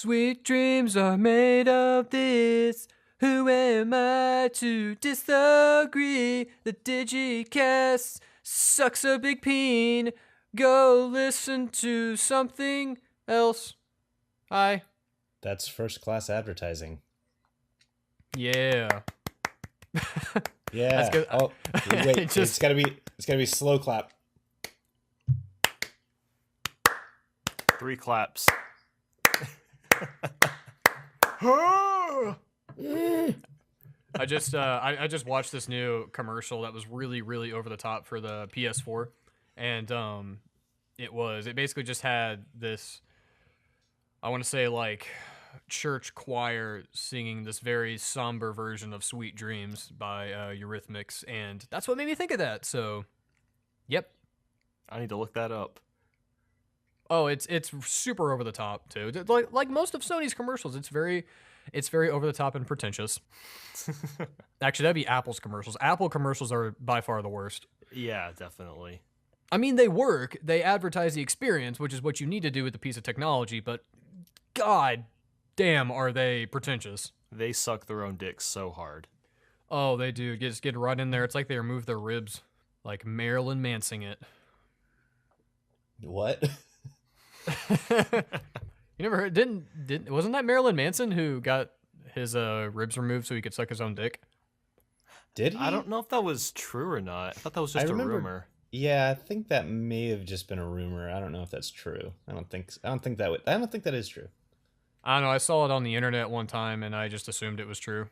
Sweet dreams are made of this. Who am I to disagree? The Digicast sucks a big peen. Go listen to something else. Hi. That's first class advertising. Yeah. Yeah. That's good. Oh, wait. It's gotta be slow clap. 3 claps. I just watched this new commercial that was really over the top for the PS4, and it basically just had this, I want to say, like, church choir singing this very somber version of Sweet Dreams by Eurythmics, and that's what made me think of that. So yep, I need to look that up. oh, it's super over the top too, like most of Sony's commercials. It's very over the top and pretentious. Actually, that'd be Apple's commercials. Apple commercials are by far the worst. Yeah, definitely. I mean, they work. They advertise the experience, which is what you need to do with a piece of technology, but god damn, are they pretentious. They suck their own dicks so hard. Oh, they do. Just get right in there. It's like they remove their ribs, like Marilyn Mansing it. What? You never heard? Wasn't that Marilyn Manson who got his ribs removed so he could suck his own dick? Did he? I don't know if that was true or not. I thought that was just a rumor. Yeah, I think that may have just been a rumor. I don't know if that's true. I don't think that is true. I don't know. I saw it on the internet one time, and I just assumed it was true.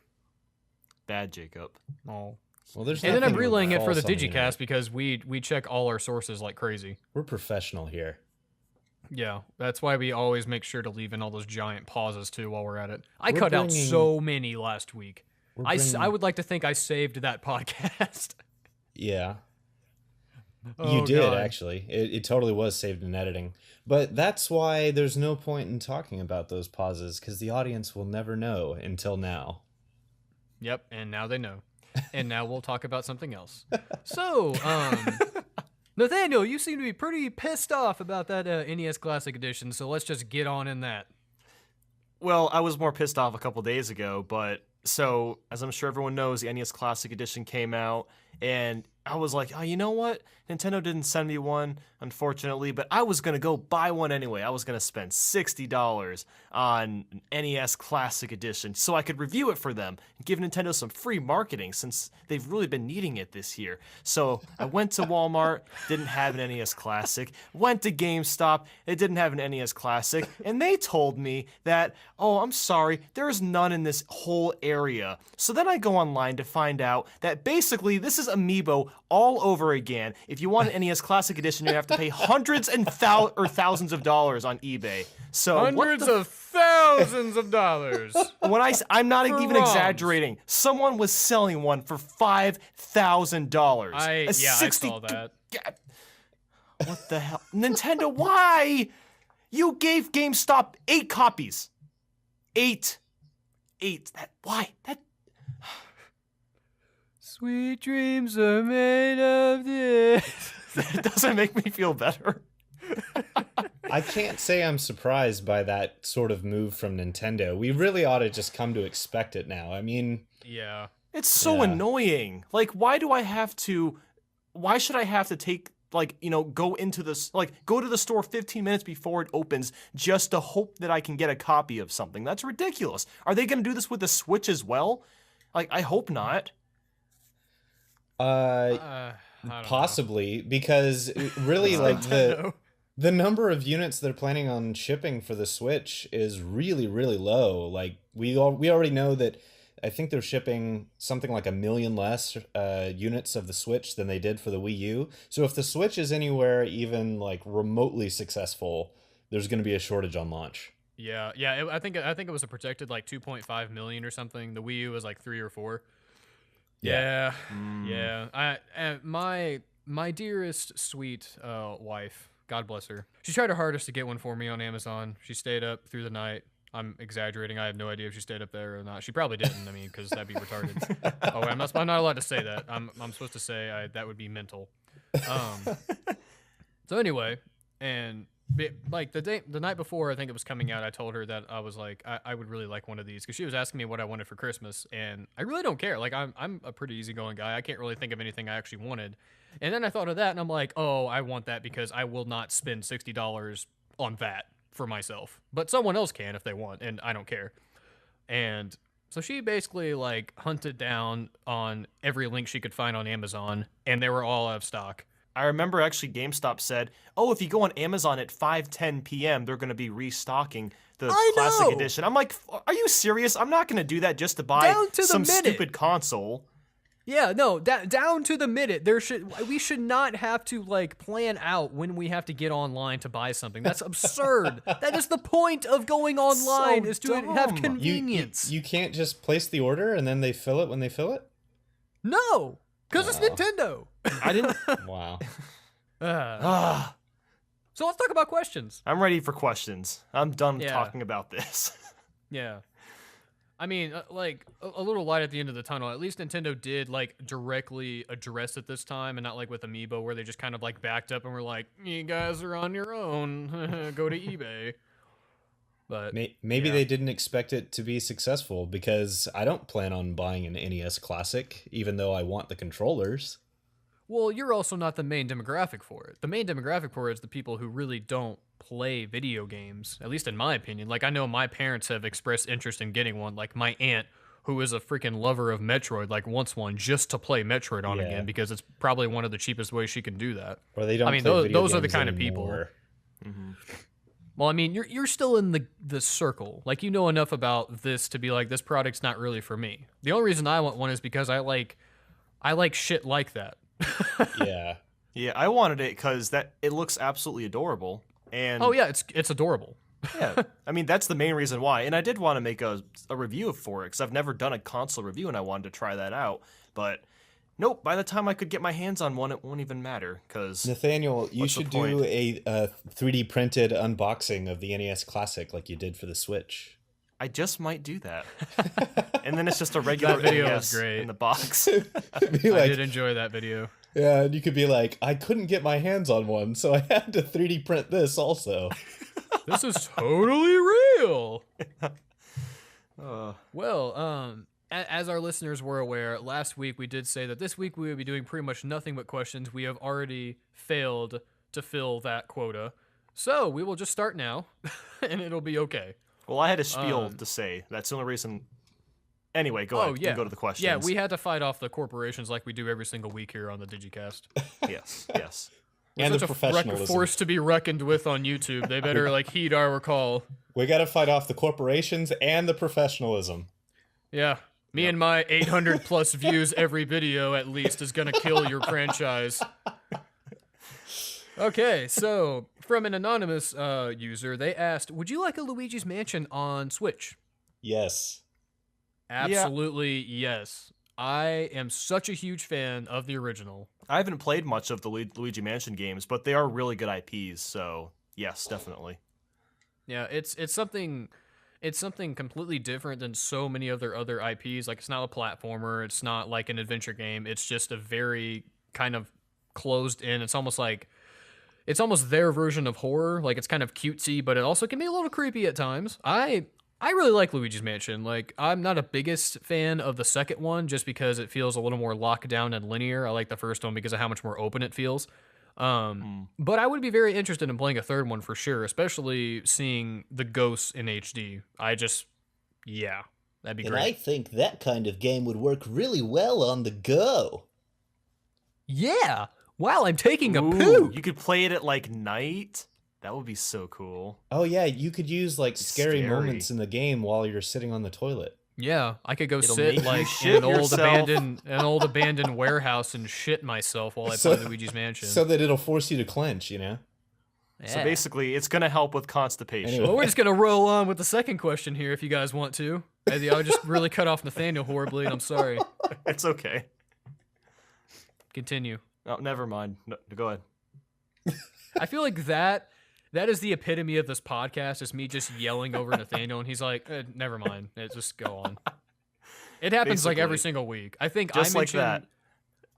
Bad Jacob. Oh. Well, there's and then I'm nothing relaying it for the false on Digicast internet. because we check all our sources like crazy. We're professional here. Yeah, that's why we always make sure to leave in all those giant pauses too while we're at it. I We're cut out bringing- so many last week. I bringing- would like to think I saved that podcast. Yeah. Oh, You did, God. actually. It totally was saved in editing. But that's why there's no point in talking about those pauses, because the audience will never know until now. Yep, and now they know. And now we'll talk about something else. So, Nathaniel, you seem to be pretty pissed off about that NES Classic Edition, so let's just get on in that. Well, I was more pissed off a couple days ago, but so, as I'm sure everyone knows, the NES Classic Edition came out, and I was like, oh, you know what? Nintendo didn't send me one, unfortunately, but I was going to go buy one anyway. I was going to spend $60 on an NES Classic Edition so I could review it for them and give Nintendo some free marketing since they've really been needing it this year. So I went to Walmart, didn't have an NES Classic, went to GameStop, it didn't have an NES Classic, and they told me that, oh, I'm sorry, there's none in this whole area. So then I go online to find out that basically this is Amiibo all over again. If you want an NES Classic Edition, you have to pay hundreds and thousands of dollars on eBay. So Hundreds of thousands of dollars. when I'm not For even ROMs. exaggerating. Someone was selling one for $5,000. I saw that. God. What the hell? Nintendo, why? You gave GameStop 8 copies. 8. Why? Sweet dreams are made of this. That doesn't make me feel better. I can't say I'm surprised by that sort of move from Nintendo. We really ought to just come to expect it now. I mean... Yeah. It's so annoying. Like, why should I have to take, like, you know, go to the store 15 minutes before it opens just to hope that I can get a copy of something? That's ridiculous. Are they going to do this with the Switch as well? Like, I hope not. I don't Possibly, because really, like, the number of units they're planning on shipping for the Switch is really low. Like, we already know that I think they're shipping something like 1 million less units of the Switch than they did for the Wii U. So if the Switch is anywhere even like remotely successful, there's going to be a shortage on launch. Yeah. I think it was a projected like 2.5 million or something. The Wii U was like 3 or 4. Yeah. My dearest sweet wife, God bless her. She tried her hardest to get one for me on Amazon. She stayed up through the night. I'm exaggerating. I have no idea if she stayed up there or not. She probably didn't. I mean, because that'd be retarded. Oh, I'm not allowed to say that. I'm supposed to say that would be mental. So anyway, and like the night before I think it was coming out, I told her that I was like I would really like one of these because she was asking me what I wanted for Christmas, and I really don't care. Like I'm a pretty easygoing guy. I can't really think of anything I actually wanted. And then I thought of that, and I'm like, oh, I want that because I will not spend $60 on that for myself, but someone else can if they want, and I don't care. And so she basically like hunted down on every link she could find on Amazon, and they were all out of stock. I remember actually GameStop said, oh, if you go on Amazon at 5:10 p.m., they're going to be restocking the Classic know! Edition. I'm like, are you serious? I'm not going to do that just to buy some stupid console. Yeah, no, down to the minute. We should not have to like plan out when we have to get online to buy something. That's absurd. That is the point of going online, is to have convenience. You can't just place the order and then they fill it when they fill it? No, because it's Nintendo. I didn't. Wow. So let's talk about questions. I'm ready for questions. I'm done talking about this. Yeah. I mean, like, a little light at the end of the tunnel. At least Nintendo did, like, directly address it this time, and not like with Amiibo, where they just kind of, like, backed up and were like, you guys are on your own. Go to eBay. But maybe they didn't expect it to be successful, because I don't plan on buying an NES Classic, even though I want the controllers. Well, you're also not the main demographic for it. The main demographic for it is the people who really don't play video games, at least in my opinion. Like, I know my parents have expressed interest in getting one. Like, my aunt, who is a freaking lover of Metroid, like, wants one just to play Metroid on again, because it's probably one of the cheapest ways she can do that. Or they don't. I mean, those are the kind of people. Mm-hmm. Well, I mean, you're still in the circle. Like, you know enough about this to be like, this product's not really for me. The only reason I want one is because I like shit like that. Yeah. Yeah, I wanted it because it looks absolutely adorable. And oh yeah, it's adorable. Yeah, I mean, that's the main reason why. And I did want to make a review for it because I've never done a console review and I wanted to try that out. But nope, by the time I could get my hands on one, it won't even matter. Because Nathaniel, you should do a 3D printed unboxing of the NES Classic like you did for the Switch. I just might do that. And then it's just a regular video NES was great in the box. I did enjoy that video. Yeah, and you could be like, I couldn't get my hands on one, so I had to 3D print this also. This is totally real. Well, as our listeners were aware, last week we did say that this week we would be doing pretty much nothing but questions. We have already failed to fill that quota. So we will just start now, and it'll be okay. Well, I had a spiel to say. That's the only reason. Anyway, go ahead. Yeah. Go to the questions. Yeah, we had to fight off the corporations like we do every single week here on the Digicast. Yes. And We're the professionalism. force to be reckoned with on YouTube. They better heed our call. We got to fight off the corporations and the professionalism. Yeah. Me and my 800 plus views every video at least is going to kill your franchise. Okay, so from an anonymous user, they asked, would you like a Luigi's Mansion on Switch? Yes. Absolutely, yes. I am such a huge fan of the original. I haven't played much of the Luigi Mansion games, but they are really good IPs, so yes, definitely. Yeah, it's something completely different than so many of their other IPs. Like, it's not a platformer, it's not like an adventure game, it's just a very kind of closed in. It's almost their version of horror. Like, it's kind of cutesy, but it also can be a little creepy at times. I really like Luigi's Mansion. Like, I'm not a biggest fan of the second one just because it feels a little more locked down and linear. I like the first one because of how much more open it feels. But I would be very interested in playing a third one for sure, especially seeing the ghosts in HD. Yeah, that'd be great. And I think that kind of game would work really well on the go. Yeah, while I'm taking a Ooh, poo. You could play it at night. That would be so cool. Oh yeah, you could use scary moments in the game while you're sitting on the toilet. Yeah, I could go It'll sit make you in shit an old abandoned warehouse and shit myself while I play Luigi's Mansion. So that it'll force you to clench, Yeah. So basically, it's going to help with constipation. Anyway. Well, we're just gonna roll on with the second question here, if you guys want to. I just really cut off Nathaniel horribly, and I'm sorry. It's okay. Continue. Oh, never mind. No, go ahead. I feel like that is the epitome of this podcast, is me just yelling over Nathaniel, and he's like, never mind. Just go on. It happens every single week. I think Just I mentioned, like that.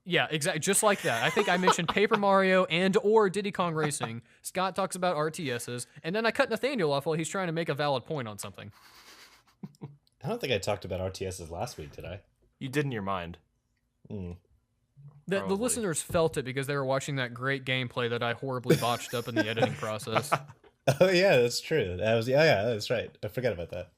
Yeah, exactly. Just like that. I think I mentioned Paper Mario and or Diddy Kong Racing. Scott talks about RTSs, and then I cut Nathaniel off while he's trying to make a valid point on something. I don't think I talked about RTSs last week, did I? You did in your mind. The listeners felt it because they were watching that great gameplay that I horribly botched up in the editing process. Oh yeah, that's true. Yeah, that's right. I forgot about that.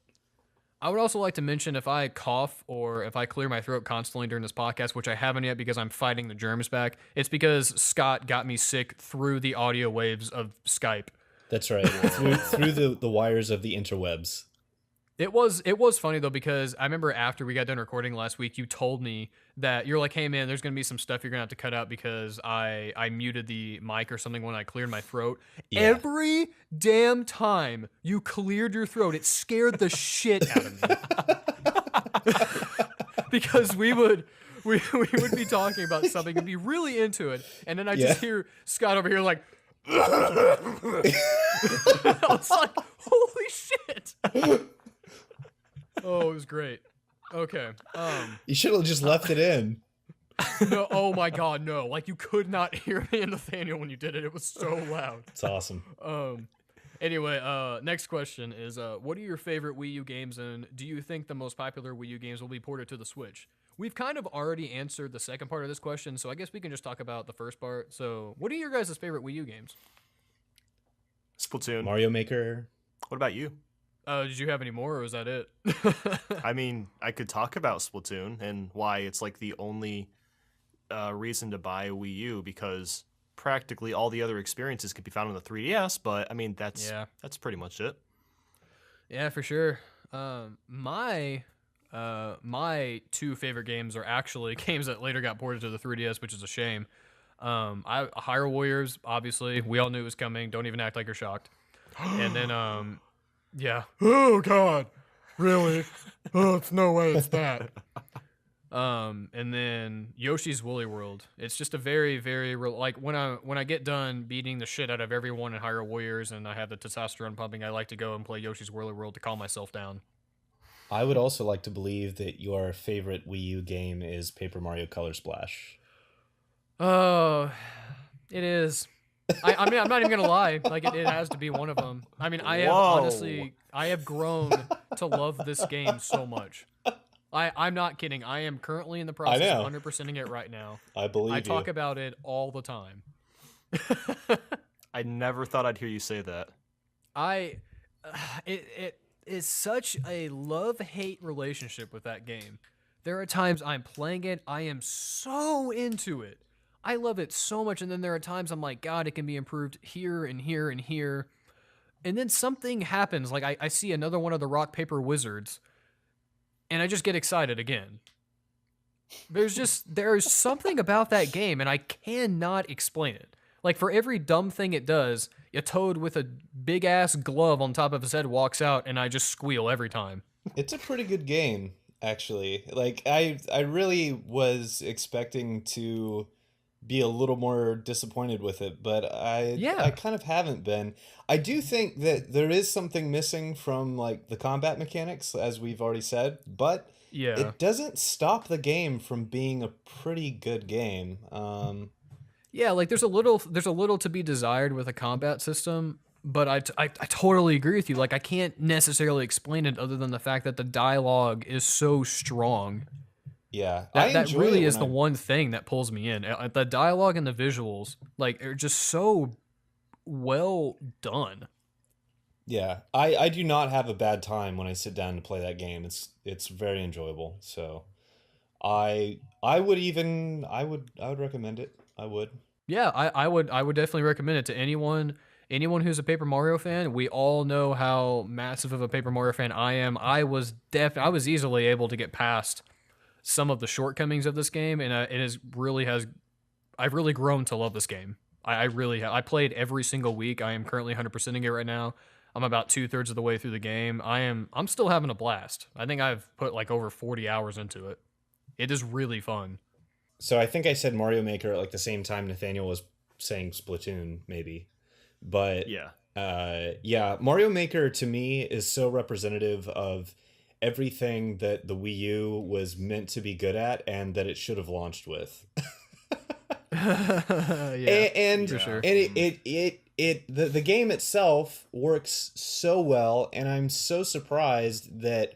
I would also like to mention if I cough or if I clear my throat constantly during this podcast, which I haven't yet because I'm fighting the germs back, it's because Scott got me sick through the audio waves of Skype. That's right. through the wires of the interwebs. It was funny though, because I remember after we got done recording last week, you told me that you're like, hey man, there's gonna be some stuff you're gonna have to cut out because I muted the mic or something when I cleared my throat. Yeah. Every damn time you cleared your throat, it scared the shit out of me. Because we would be talking about something and be really into it, and then I just hear Scott over here like I was like, holy shit. Oh, it was great. Okay. You should have just left it in. No, oh my god, no. Like, you could not hear me and Nathaniel when you did it. It was so loud. It's awesome. Anyway, next question is, what are your favorite Wii U games, and do you think the most popular Wii U games will be ported to the Switch? We've kind of already answered the second part of this question, so I guess we can just talk about the first part. So, what are your guys' favorite Wii U games? Splatoon. Mario Maker. What about you? Did you have any more, or was that it? I mean, I could talk about Splatoon and why it's like the only reason to buy a Wii U, because practically all the other experiences could be found on the 3DS, but I mean, that's pretty much it. Yeah, for sure. My two favorite games are actually games that later got ported to the 3DS, which is a shame. Hyrule Warriors, obviously, we all knew it was coming. Don't even act like you're shocked. And then, yeah. Oh God, really? Oh, it's no way it's that. And then Yoshi's Woolly World. It's just a very, very like when I get done beating the shit out of everyone in Hyrule Warriors and I have the testosterone pumping, I like to go and play Yoshi's Woolly World to calm myself down. I would also like to believe that your favorite Wii U game is Paper Mario Color Splash. Oh, it is. I mean, I'm not even gonna lie. Like, it has to be one of them. I mean, I have grown to love this game so much. I'm not kidding. I am currently in the process of 100%ing it right now. I believe you. I talk about it all the time. I never thought I'd hear you say that. It is such a love-hate relationship with that game. There are times I'm playing it, I am so into it. I love it so much, and then there are times I'm like, God, it can be improved here and here and here. And then something happens, like I see another one of the rock, paper wizards, and I just get excited again. There's something about that game, and I cannot explain it. Like, for every dumb thing it does, a toad with a big-ass glove on top of his head walks out, and I just squeal every time. It's a pretty good game, actually. Like, I really was expecting to be a little more disappointed with it, but I kind of haven't been. I do think that there is something missing from like the combat mechanics, as we've already said, but it doesn't stop the game from being a pretty good game. Yeah, like there's a little to be desired with a combat system, but I totally agree with you. Like, I can't necessarily explain it other than the fact that the dialogue is so strong. Yeah, that really is the one thing that pulls me in. The dialogue and the visuals, like, are just so well done. Yeah, I do not have a bad time when I sit down to play that game. It's very enjoyable. So, I would recommend it. I would. Yeah, I would definitely recommend it to anyone who's a Paper Mario fan. We all know how massive of a Paper Mario fan I am. I was easily able to get past some of the shortcomings of this game, and I've really grown to love this game. I really have. I played every single week. I am currently 100%ing it right now. I'm about 2/3 of the way through the game. I'm still having a blast. I think I've put like over 40 hours into it. It is really fun. So I think I said Mario Maker at like the same time Nathaniel was saying Splatoon, maybe. But Mario Maker to me is so representative of everything that the Wii U was meant to be good at and that it should have launched with. Yeah, and for sure. the game itself works so well, and I'm so surprised that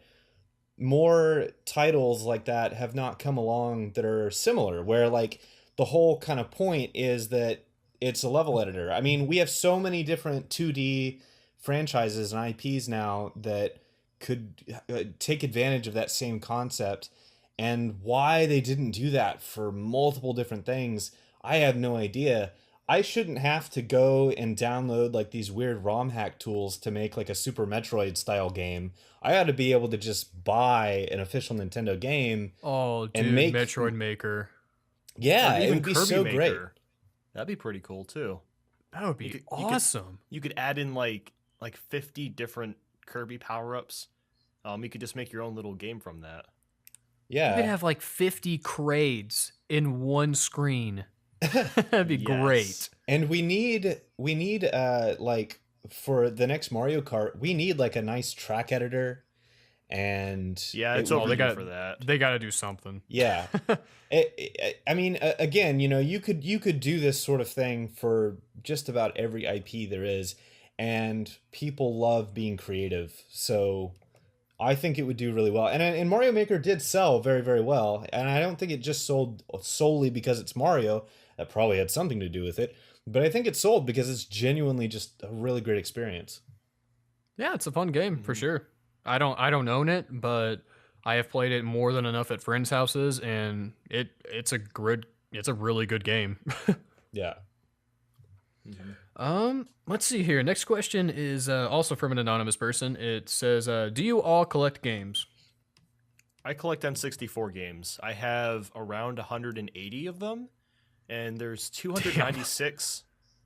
more titles like that have not come along that are similar, where like the whole kind of point is that it's a level editor. I mean, we have so many different 2D franchises and IPs now that could take advantage of that same concept, and why they didn't do that for multiple different things, I have no idea. I shouldn't have to go and download like these weird ROM hack tools to make like a Super Metroid style game. I ought to be able to just buy an official Nintendo game Oh, and dude, make. Metroid Maker. Yeah, Or it even would be Kirby so great. Maker. That'd be pretty cool too. That would be You could awesome. you could add in like 50 different Kirby power-ups. You could just make your own little game from that. You could Yeah. have like 50 crades in one screen. That'd be great. And we need like for the next Mario Kart, we need like a nice track editor, and Yeah, it's would overdue got for that. They got to do something. Yeah. I mean, again, you know, you could do this sort of thing for just about every IP there is, and people love being creative. So I think it would do really well. And Mario Maker did sell very, very well. And I don't think it just sold solely because it's Mario. That probably had something to do with it. But I think it sold because it's genuinely just a really great experience. Yeah, it's a fun game for sure. I don't own it, but I have played it more than enough at friends' houses, and it's a really good game. Yeah. Let's see here. Next question is also from an anonymous person. It says, "Do you all collect games?" I collect N64 games. I have around 180 of them, and there's 296,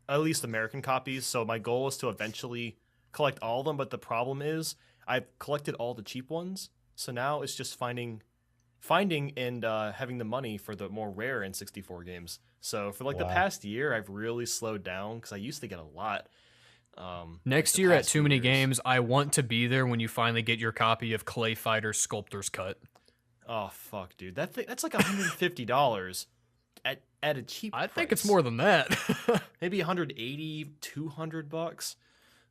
at least American copies. So my goal is to eventually collect all of them. But the problem is I've collected all the cheap ones. So now it's just finding and having the money for the more rare N64 games. So for like the Wow. past year, I've really slowed down because I used to get a lot. Next the year at past Too few Many years. Games, I want to be there when you finally get your copy of Clay Fighter Sculptor's Cut. Oh fuck, dude, that's like $150 at a cheap. I think it's price. more than that. Maybe 180, $200.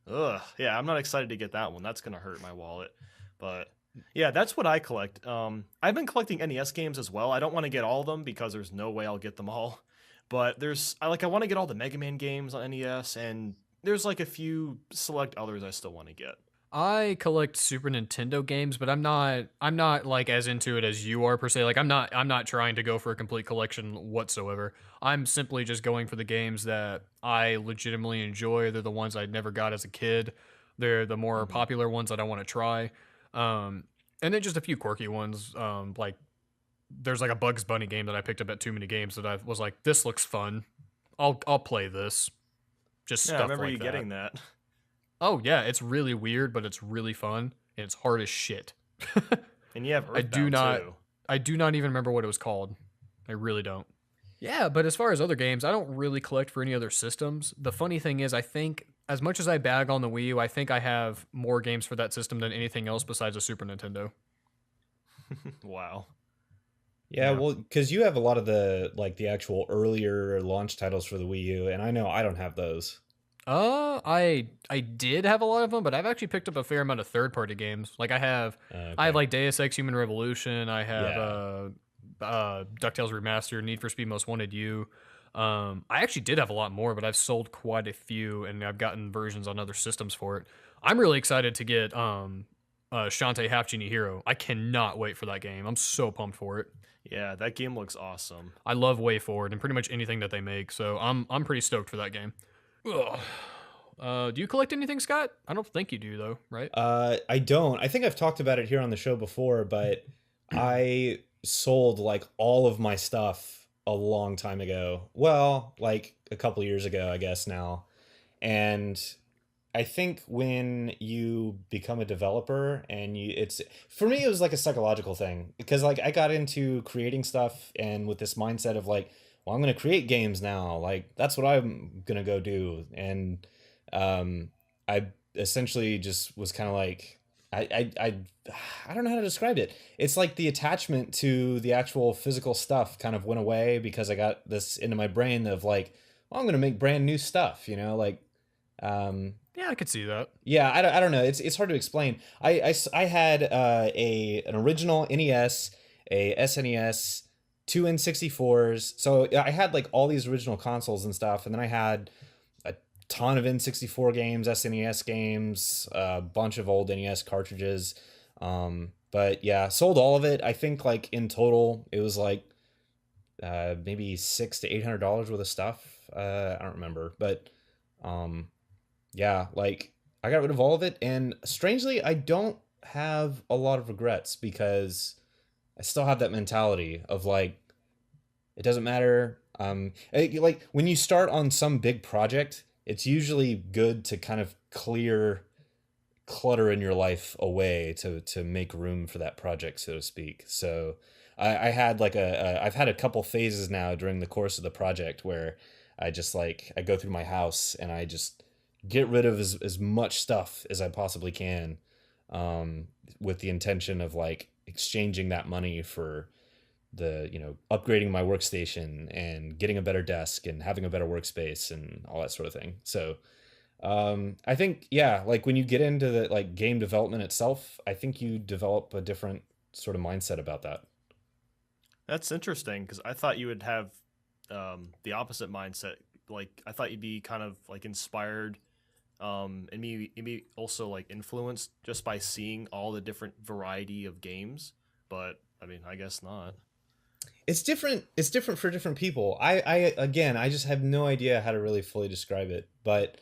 Ugh, yeah, I'm not excited to get that one. That's gonna hurt my wallet. But yeah, that's what I collect. I've been collecting NES games as well. I don't want to get all of them because there's no way I'll get them all. But I want to get all the Mega Man games on NES, and there's like a few select others I still want to get. I collect Super Nintendo games, but I'm not like as into it as you are per se. Like I'm not trying to go for a complete collection whatsoever. I'm simply just going for the games that I legitimately enjoy. They're the ones I never got as a kid. They're the more popular ones that I want to try. And then just a few quirky ones. Like there's like a Bugs Bunny game that I picked up at Too Many Games that I was like, this looks fun. I'll play this. Just Yeah, I stuff remember like you that. getting that. Oh yeah, it's really weird, but it's really fun and it's hard as shit. And you have Earthbound too. I do not even remember what it was called. I really don't. Yeah, but as far as other games, I don't really collect for any other systems. The funny thing is, I think as much as I bag on the Wii U, I think I have more games for that system than anything else besides a Super Nintendo. Wow. Yeah, Yeah. well, because you have a lot of the actual earlier launch titles for the Wii U, and I know I don't have those. I did have a lot of them, but I've actually picked up a fair amount of third-party games. Like I have Okay. like Deus Ex: Human Revolution. I have Yeah. DuckTales Remastered, Need for Speed Most Wanted U. I actually did have a lot more, but I've sold quite a few, and I've gotten versions on other systems for it. I'm really excited to get Shantae Half Genie Hero. I cannot wait for that game. I'm so pumped for it. Yeah, that game looks awesome. I love Way Forward and pretty much anything that they make, so I'm pretty stoked for that game. Ugh. Do you collect anything, Scott? I don't think you do, though, right? I don't. I think I've talked about it here on the show before, but I sold like all of my stuff a long time ago. Well, like a couple years ago, I guess now. And I think when you become a developer and it's for me it was like a psychological thing because like I got into creating stuff and with this mindset of like, well, I'm going to create games now. Like that's what I'm going to go do. And I essentially just was kind of like, I I don't know how to describe it. It's like the attachment to the actual physical stuff kind of went away because I got this into my brain of like, well, I'm gonna make brand new stuff, you know, like um Yeah, I could see that. yeah, I don't know. It's hard to explain. I had an original NES, a SNES, two N64s. So I had like all these original consoles and stuff, and then I had a ton of N64 games, SNES games, a bunch of old NES cartridges. But yeah, sold all of it. I think like in total it was like maybe $600 to $800 worth of stuff. I don't remember, but um yeah, like I got rid of all of it, and strangely, I don't have a lot of regrets because I still have that mentality of like it doesn't matter. Like when you start on some big project, it's usually good to kind of clear clutter in your life away to make room for that project, so to speak. So I had like I've had a couple phases now during the course of the project where I just like I go through my house and I just get rid of as much stuff as I possibly can, with the intention of like exchanging that money for the upgrading my workstation and getting a better desk and having a better workspace and all that sort of thing. So I think yeah, like when you get into the like game development itself, I think you develop a different sort of mindset about that. That's interesting because I thought you would have the opposite mindset. Like I thought you'd be kind of like inspired, and maybe also like influenced just by seeing all the different variety of games. But I mean, I guess not. It's different for different people. I again, I just have no idea how to really fully describe it, but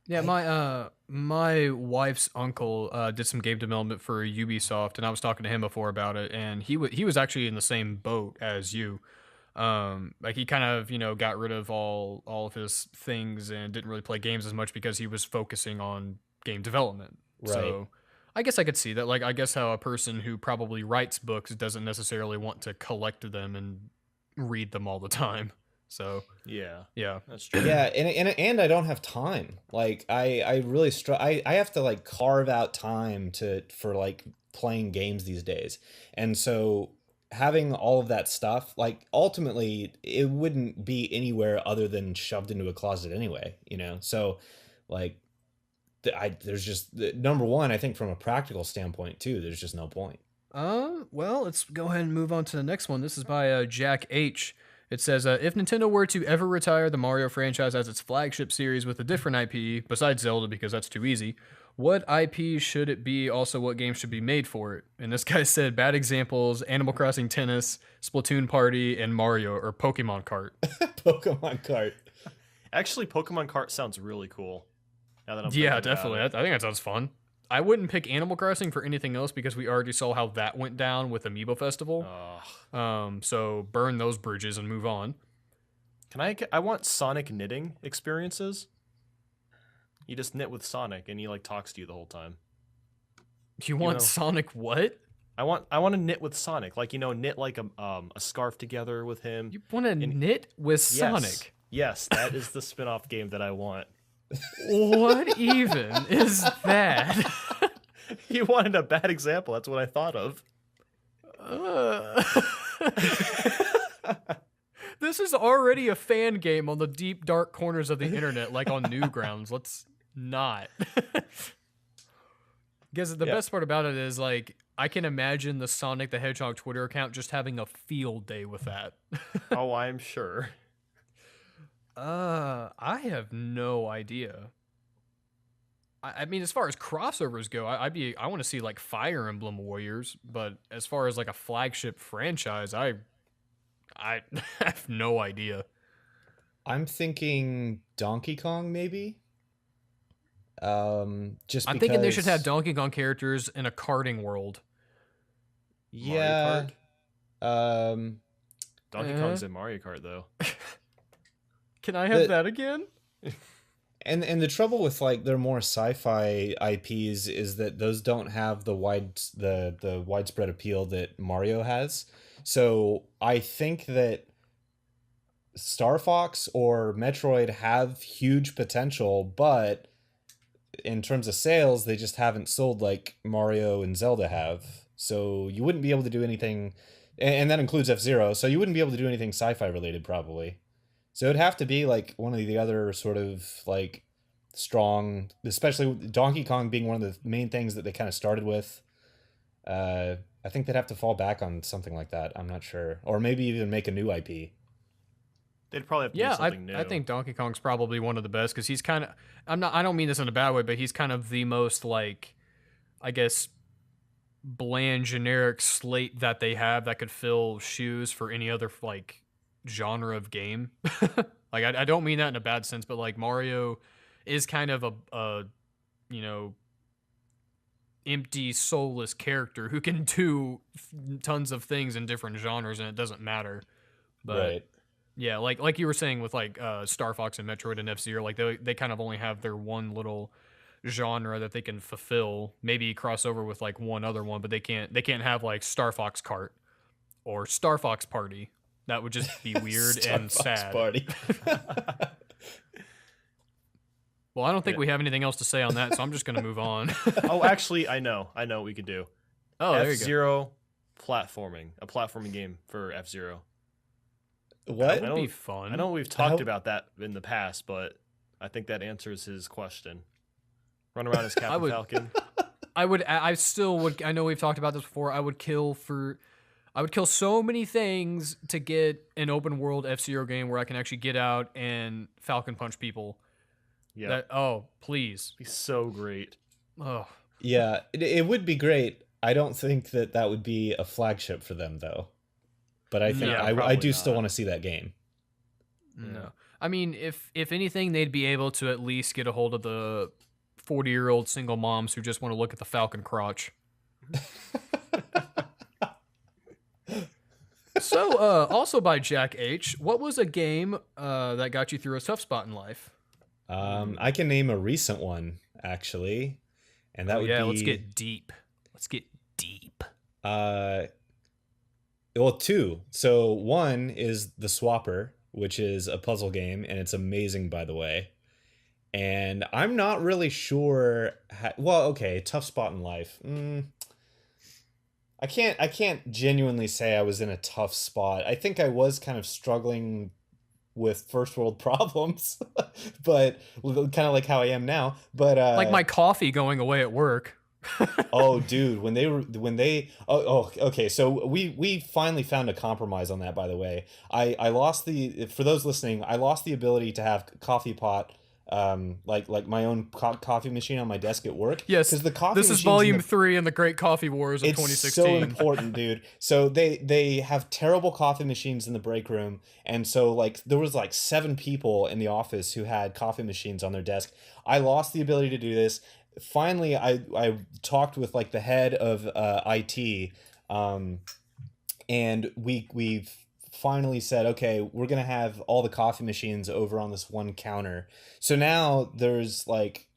Yeah, I my wife's uncle did some game development for Ubisoft, and I was talking to him before about it, and he was actually in the same boat as you. Like he kind of got rid of all of his things and didn't really play games as much because he was focusing on game development. right. So I guess I could see that. Like I guess how a person who probably writes books doesn't necessarily want to collect them and read them all the time. So Yeah, yeah. that's true. Yeah, and I don't have time. Like I really I have to like carve out time to for like playing games these days. And so having all of that stuff, like ultimately it wouldn't be anywhere other than shoved into a closet anyway, you know? So like there's just number one, I think from a practical standpoint too, there's just no point. Well, let's go ahead and move on to the next one. This is by Jack H. It says, if Nintendo were to ever retire the Mario franchise as its flagship series with a different IP, besides Zelda, because that's too easy, what IP should it be? Also, what games should be made for it? And this guy said, bad examples, Animal Crossing Tennis, Splatoon Party, and Mario, or Pokemon Kart. Pokemon Kart. Actually, Pokemon Kart sounds really cool. Now that I'm Yeah, thinking about definitely. it. I think that sounds fun. I wouldn't pick Animal Crossing for anything else because we already saw how that went down with Amiibo Festival. So burn those bridges and move on. Can I want Sonic knitting experiences. You just knit with Sonic, and he like talks to you the whole time. You want know- Sonic what? I want to knit with Sonic, like knit like a scarf together with him. You want to knit with Yes. Sonic? Yes, that is the spin-off game that I want. What even is that? You wanted a bad example. That's what I thought of. This is already a fan game on the deep dark corners of the internet, like on Newgrounds. Let's not. Because the best part about it is, like, I can imagine the Sonic the Hedgehog Twitter account just having a field day with that. Oh, I'm sure. I have no idea. I mean, as far as crossovers go, I want to see like Fire Emblem Warriors, but as far as like a flagship franchise, I have no idea. I'm thinking Donkey Kong maybe. Just I'm thinking they should have because- Donkey Kong characters in a karting world. Yeah. Mario Um Donkey Kong's in Mario Kart though. Can I have The- that again? and the trouble with like their more sci-fi IPs is that those don't have the widespread appeal that Mario has. So I think that Star Fox or Metroid have huge potential, but in terms of sales, they just haven't sold like Mario and Zelda have. So you wouldn't be able to do anything, and that includes F-Zero. So you wouldn't be able to do anything sci-fi related probably. So it'd have to be like one of the other sort of like strong, especially Donkey Kong being one of the main things that they kind of started with. I think they'd have to fall back on something like that. I'm not sure, or maybe even make a new IP. They'd probably have to do something new. I think Donkey Kong's probably one of the best because he's kind of. I don't mean this in a bad way, but he's kind of the most like, I guess, bland generic slate that they have that could fill shoes for any other like genre of game. Like I don't mean that in a bad sense, but like Mario is kind of a you know, empty soulless character who can do tons of things in different genres and it doesn't matter. But Right. yeah, like you were saying with like Star Fox and Metroid and F-Zero, like they kind of only have their one little genre that they can fulfill, maybe cross over with like one other one, but they can't have like Star Fox Kart or Star Fox Party. That would just be weird Star and Fox sad. Party. Well, I don't think we have anything else to say on that, so I'm just going to move on. Oh, actually, I know what we could do. Oh, there you go. F-Zero platforming, a platforming game for F-Zero. What? That would be fun. I know we've talked about that in the past, but I think that answers his question. Run around as Captain Falcon. I know we've talked about this before. I would kill so many things to get an open world F-Zero game where I can actually get out and Falcon punch people. Yeah. Please. It'd be so great. Oh. Yeah, it would be great. I don't think that would be a flagship for them though. But I think I do still want to see that game. No. I mean, if anything, they'd be able to at least get a hold of the 40-year-old single moms who just want to look at the Falcon crotch. So, also by Jack H., what was a game that got you through a tough spot in life? I can name a recent one, actually. And that would be... let's get deep. Well, two. So one is The Swapper, which is a puzzle game, and it's amazing, by the way. And I'm not really sure... tough spot in life. I can't genuinely say I was in a tough spot. I think I was kind of struggling with first world problems, but kind of like how I am now. But like my coffee going away at work. Oh, dude, okay. So we finally found a compromise on that. By the way, I lost for those listening, I lost the ability to have coffee pot. Like my own coffee machine on my desk at work. Yes, because the coffee. This is volume 3 in the Great Coffee Wars of 2016. It's so important, dude. So they have terrible coffee machines in the break room, and so like there was like 7 people in the office who had coffee machines on their desk. I lost the ability to do this. Finally, I talked with like the head of IT, and we've finally said, okay, we're gonna have all the coffee machines over on this one counter. So now there's like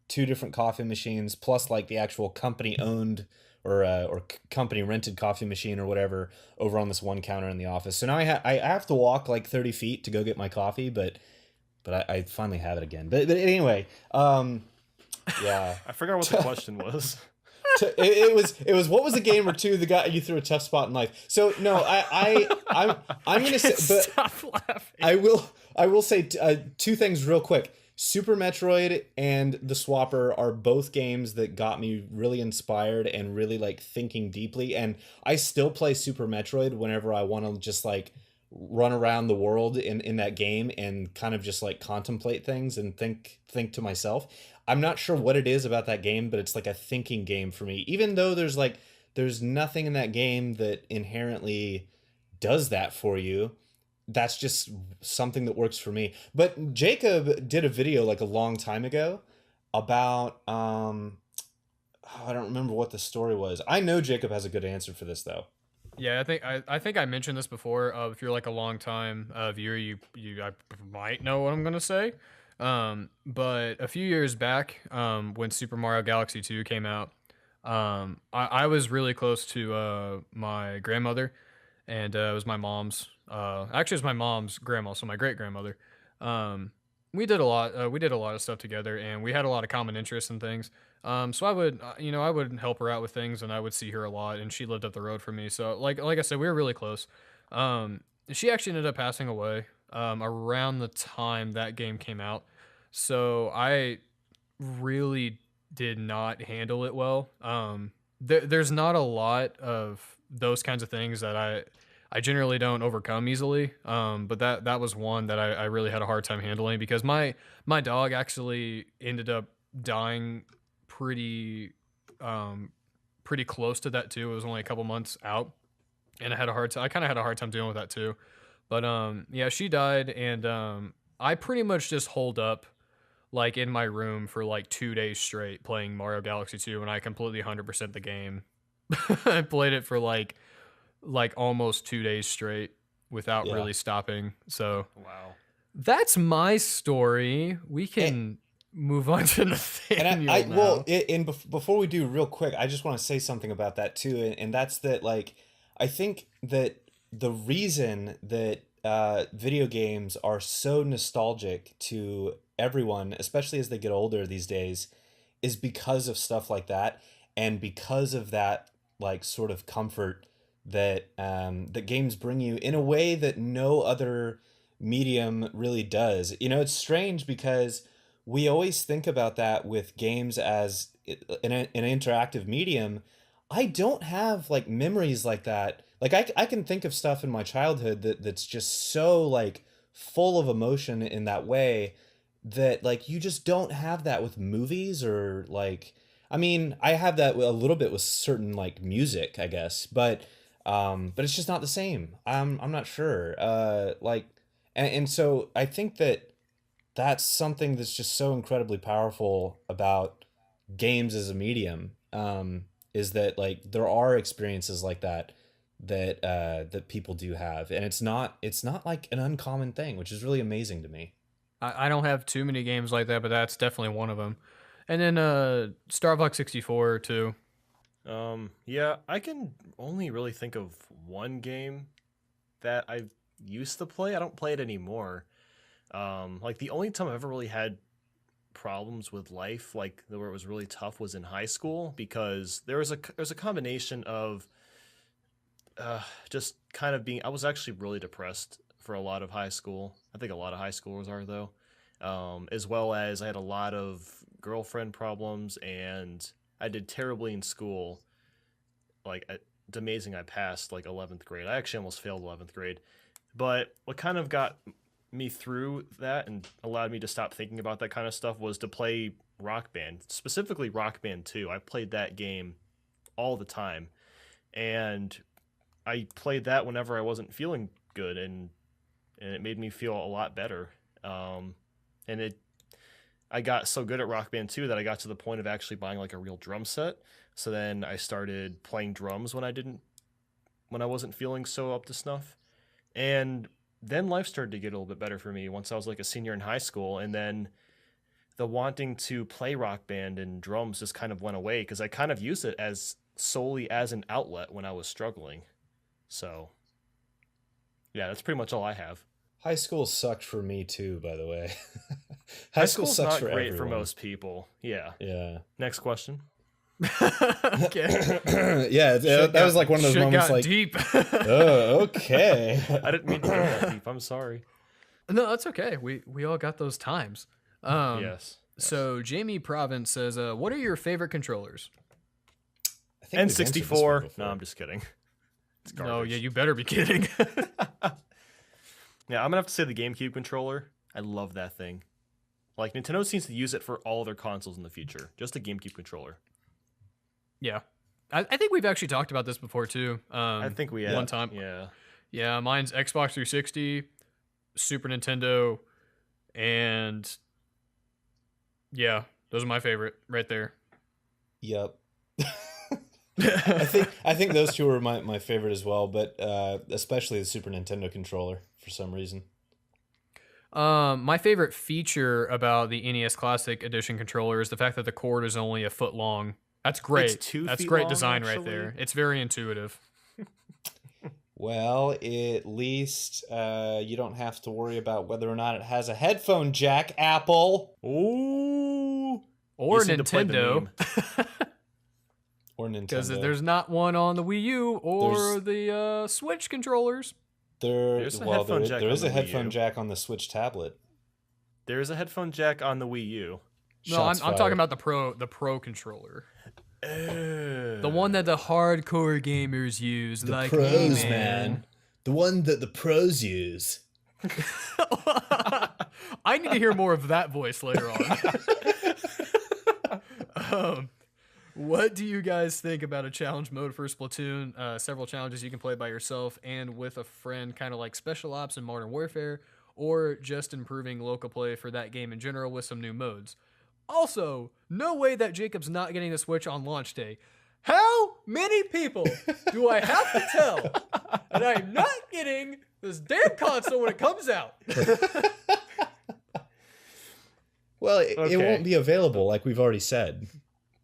2 different coffee machines plus like the actual company owned or company rented coffee machine or whatever over on this one counter in the office. So now I have to walk like 30 feet to go get my coffee, but I finally have it again. But anyway, yeah. I forgot what the question was. It was what was a game or two that got you through a tough spot in life. So no, I'm gonna say, but stop laughing. I will say 2 things real quick. Super Metroid and The Swapper are both games that got me really inspired and really like thinking deeply. And I still play Super Metroid whenever I want to just like run around the world in that game and kind of just like contemplate things and think to myself. I'm not sure what it is about that game, but it's like a thinking game for me. Even though there's nothing in that game that inherently does that for you. That's just something that works for me. But Jacob did a video like a long time ago about I don't remember what the story was. I know Jacob has a good answer for this though. Yeah, I think I mentioned this before. If you're like a long time viewer, I might know what I'm gonna say. But a few years back, when Super Mario Galaxy 2 came out, I was really close to my grandmother, and it was my mom's. Actually, it was my mom's grandma, so my great grandmother. we did a lot. We did a lot of stuff together, and we had a lot of common interests and things. So I would, I would help her out with things, and I would see her a lot. And she lived up the road from me, so like I said, we were really close. She actually ended up passing away around the time that game came out, so I really did not handle it well. There's not a lot of those kinds of things that I generally don't overcome easily. But that was one that I really had a hard time handling because my dog actually ended up dying pretty pretty close to that too. It was only a couple months out, and I kind of had a hard time dealing with that too. But yeah, she died, and I pretty much just holed up like in my room for like 2 days straight playing Mario Galaxy 2, and I completely 100% the game. I played it for like almost 2 days straight without Yeah. really stopping. So Wow. that's my story. We can move on to And Nathaniel now. before we do, real quick, I just want to say something about that too, and that's that like I think that the reason that video games are so nostalgic to everyone, especially as they get older these days, is because of stuff like that, and because of that like sort of comfort that that games bring you in a way that no other medium really does. You know, it's strange because we always think about that with games as an interactive medium. I don't have like memories like that. Like I can think of stuff in my childhood that's just so like full of emotion in that way that like you just don't have that with movies or like I mean, I have that a little bit with certain like music, I guess, but it's just not the same. I'm not sure. And so I think that that's something that's just so incredibly powerful about games as a medium. Is that like there are experiences like that that people do have, and it's not like an uncommon thing, which is really amazing to me. I don't have too many games like that, but that's definitely one of them. And then Star Fox 64 too. Yeah, I can only really think of one game that I used to play. I don't play it anymore. Like the only time I've ever really had problems with life, like where it was really tough, was in high school because there was a combination of just kind of being. I was actually really depressed for a lot of high school. I think a lot of high schoolers are though, as well as I had a lot of girlfriend problems and I did terribly in school. It's amazing I passed like 11th grade. I actually almost failed 11th grade. But what kind of got me through that and allowed me to stop thinking about that kind of stuff was to play Rock Band, specifically Rock Band 2. I played that game all the time. And I played that whenever I wasn't feeling good, and it made me feel a lot better. And I got so good at Rock Band 2 that I got to the point of actually buying like a real drum set. So then I started playing drums when I wasn't feeling so up to snuff. And then life started to get a little bit better for me once I was like a senior in high school, and then the wanting to play Rock Band and drums just kind of went away because I kind of used it as solely as an outlet when I was struggling. So yeah, that's pretty much all I have. High school sucked for me too, by the way. High High school school's sucks not for great everyone. for most people. Yeah. Yeah. Next question. Okay. Yeah, that was like one of those Shit moments got like, deep. oh, okay. I didn't mean to go that deep. I'm sorry. No, that's okay. We all got those times. Yes. So Jamie Province says, "What are your favorite controllers?" I think we've answered this one N64. before. No, I'm just kidding. It's No, garbage. yeah, you better be kidding. Yeah, I'm gonna have to say the GameCube controller. I love that thing. Like Nintendo seems to use it for all their consoles in the future. Just a GameCube controller. Yeah, I think we've actually talked about this before too. I think we had one time. Yeah. Yeah, mine's Xbox 360, Super Nintendo, and yeah, those are my favorite right there. Yep. I think those two are my favorite as well, but especially the Super Nintendo controller for some reason. My favorite feature about the NES Classic Edition controller is the fact that the cord is only a foot long. That's great. It's 2 That's feet great long, design right actually? there. It's very intuitive. Well, at least you don't have to worry about whether or not it has a headphone jack, Apple. Ooh. Or You seem to play the Nintendo. Or Nintendo. Because there's not one on the Wii U or the Switch controllers. There's a headphone jack there on is the a Wii headphone U. jack on the Switch tablet. There is a headphone jack on the Wii U. No, I'm talking about the Pro controller. The one that the hardcore gamers use. The like, pros, hey, man. The one that the pros use. I need to hear more of that voice later on. What do you guys think about a challenge mode for Splatoon? Several challenges you can play by yourself and with a friend, kind of like Special Ops and Modern Warfare, or just improving local play for that game in general with some new modes. Also, no way that Jacob's not getting the Switch on launch day. How many people do I have to tell that I'm not getting this damn console when it comes out? Well, it won't be available, like we've already said.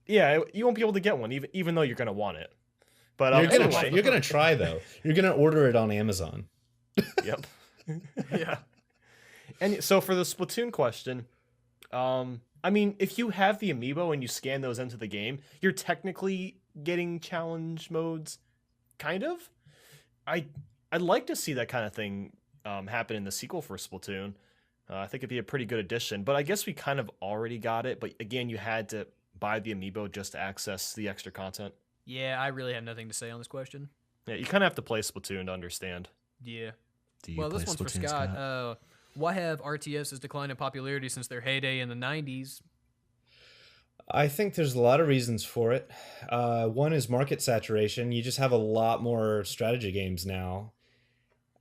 Yeah, you won't be able to get one, even though you're going to want it. But You're gonna try, though. You're going to order it on Amazon. Yep. Yeah. And so for the Splatoon question, I mean, if you have the amiibo and you scan those into the game, you're technically getting challenge modes, kind of. I'd like to see that kind of thing happen in the sequel for Splatoon. I think it'd be a pretty good addition, but I guess we kind of already got it. But again, you had to buy the amiibo just to access the extra content. Yeah, I really have nothing to say on this question. Yeah, you kind of have to play Splatoon to understand. Yeah. Do you Well, play this one's for Splatoon, Scott. Why have RTSs declined in popularity since their heyday in the 90s? I think there's a lot of reasons for it. One is market saturation. You just have a lot more strategy games now.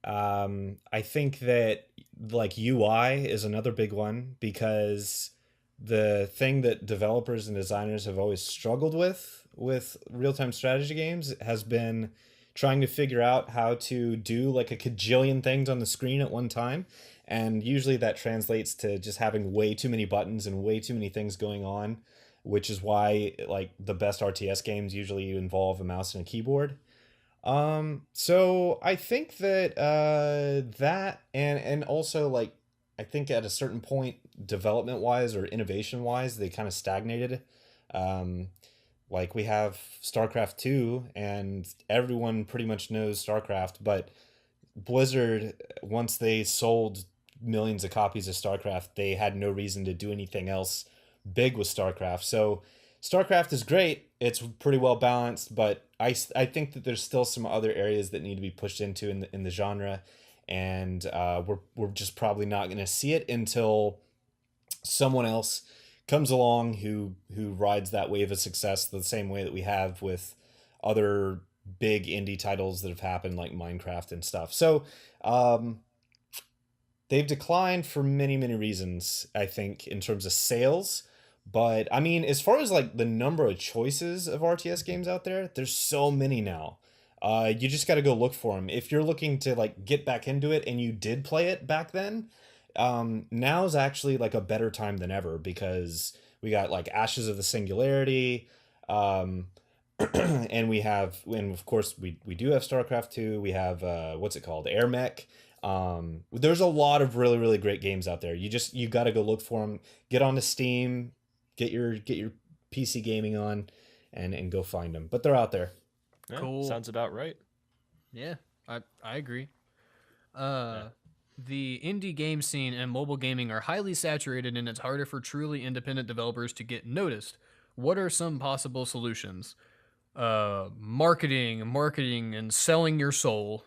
I think that like UI is another big one, because the thing that developers and designers have always struggled with real-time strategy games has been trying to figure out how to do like a cajillion things on the screen at one time. And usually that translates to just having way too many buttons and way too many things going on, which is why like the best RTS games usually involve a mouse and a keyboard. So I think that that and also like I think at a certain point, development wise or innovation wise, they kind of stagnated. Like we have StarCraft 2 and everyone pretty much knows StarCraft, but Blizzard, once they sold millions of copies of StarCraft, they had no reason to do anything else big with StarCraft. So StarCraft is great. It's pretty well balanced, but I think that there's still some other areas that need to be pushed into in the genre, and we're just probably not going to see it until someone else comes along who rides that wave of success the same way that we have with other big indie titles that have happened like Minecraft and stuff. So they've declined for many, many reasons, I think, in terms of sales. But I mean, as far as like the number of choices of RTS games out there, there's so many now. You just got to go look for them. If you're looking to like get back into it and you did play it back then, now's actually like a better time than ever, because we got like Ashes of the Singularity, and of course we do have StarCraft 2. We have what's it called, Air Mech. There's a lot of really, really great games out there. You got to go look for them. Get onto Steam, get your PC gaming on, and go find them. But they're out there. Yeah, Cool. Sounds about right. Yeah, I agree. The indie game scene and mobile gaming are highly saturated, and it's harder for truly independent developers to get noticed. What are some possible solutions? Marketing, and selling your soul.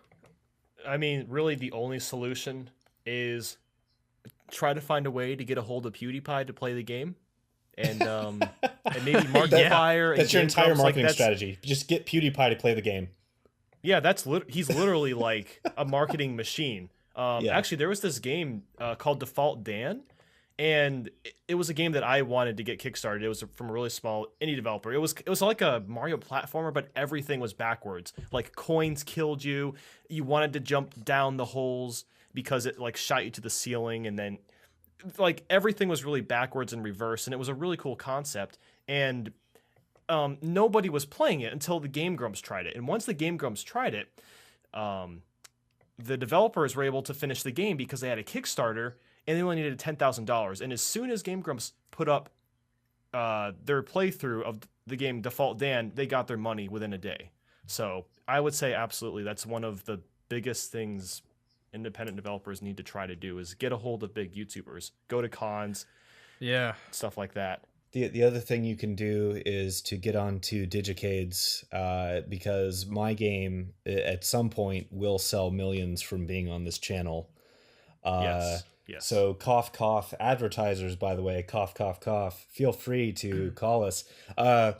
I mean, really, the only solution is try to find a way to get a hold of PewDiePie to play the game, and maybe Markiplier. That's your entire marketing like, strategy. Just get PewDiePie to play the game. Yeah, he's literally like a marketing machine. Actually, there was this game called Default Dan, and it was a game that I wanted to get kickstarted. It was from a really small indie developer. It was like a Mario platformer, but everything was backwards. Like coins killed you. You wanted to jump down the holes because it like shot you to the ceiling, and then like everything was really backwards and reverse, and it was a really cool concept. And nobody was playing it until the Game Grumps tried it. And once the Game Grumps tried it, the developers were able to finish the game because they had a Kickstarter and they only needed $10,000. And as soon as Game Grumps put up their playthrough of the game Default Dan, they got their money within a day. So I would say absolutely that's one of the biggest things independent developers need to try to do is get a hold of big YouTubers, go to cons, stuff like that. The other thing you can do is to get onto Digicades, because my game at some point will sell millions from being on this channel. Yes. So cough, cough. Advertisers, by the way, cough, cough, cough. Feel free to call us. I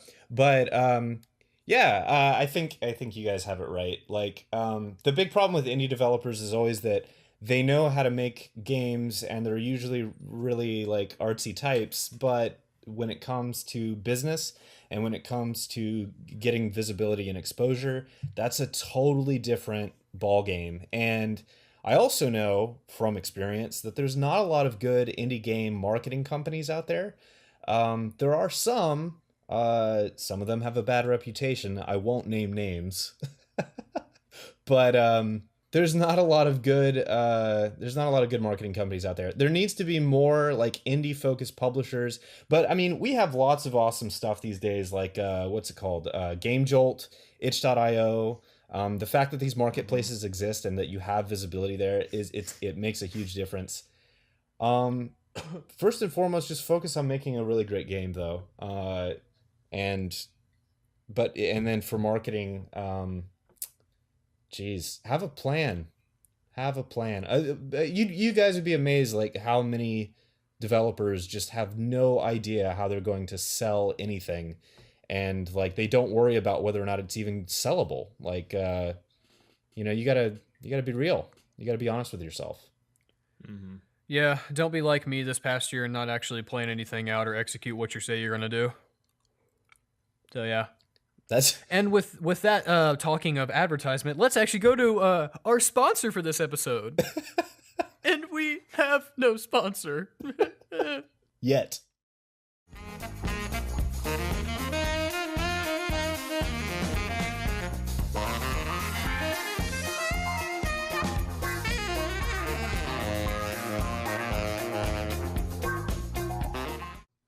think you guys have it right. Like, the big problem with indie developers is always that they know how to make games and they're usually really like artsy types, but when it comes to business and when it comes to getting visibility and exposure, that's a totally different ball game. And I also know from experience that there's not a lot of good indie game marketing companies out there. There are some of them have a bad reputation. I won't name names, but there's not a lot of good marketing companies out there. There needs to be more like indie focused publishers. But I mean, we have lots of awesome stuff these days, like what's it called? Game Jolt, itch.io. The fact that these marketplaces exist and that you have visibility there it makes a huge difference. First and foremost, just focus on making a really great game though. And then for marketing, have a plan. You guys would be amazed like how many developers just have no idea how they're going to sell anything, and like they don't worry about whether or not it's even sellable. Like you gotta be real. You gotta be honest with yourself. Mm-hmm. Yeah, don't be like me this past year and not actually plan anything out or execute what you say you're gonna do. So yeah. And with that, talking of advertisement, let's actually go to our sponsor for this episode. And we have no sponsor. Yet.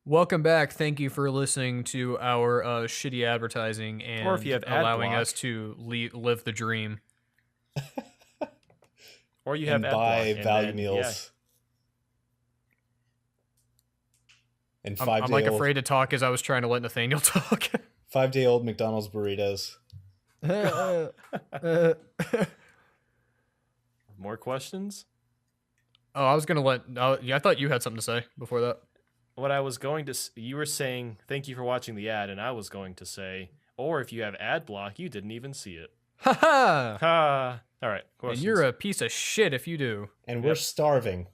Welcome back. Thank you for listening to our shitty advertising and or if you have allowing us to live the dream. Or you have buy value meals. Yeah. And I'm like afraid to talk as I was trying to let Nathaniel talk. 5-day-old McDonald's burritos. More questions? Oh, I was gonna I thought you had something to say before that. What I was going to, you were saying, thank you for watching the ad, and I was going to say, or if you have ad block, you didn't even see it. Ha ha! Ha! All right. Questions. And you're a piece of shit if you do. And we're starving.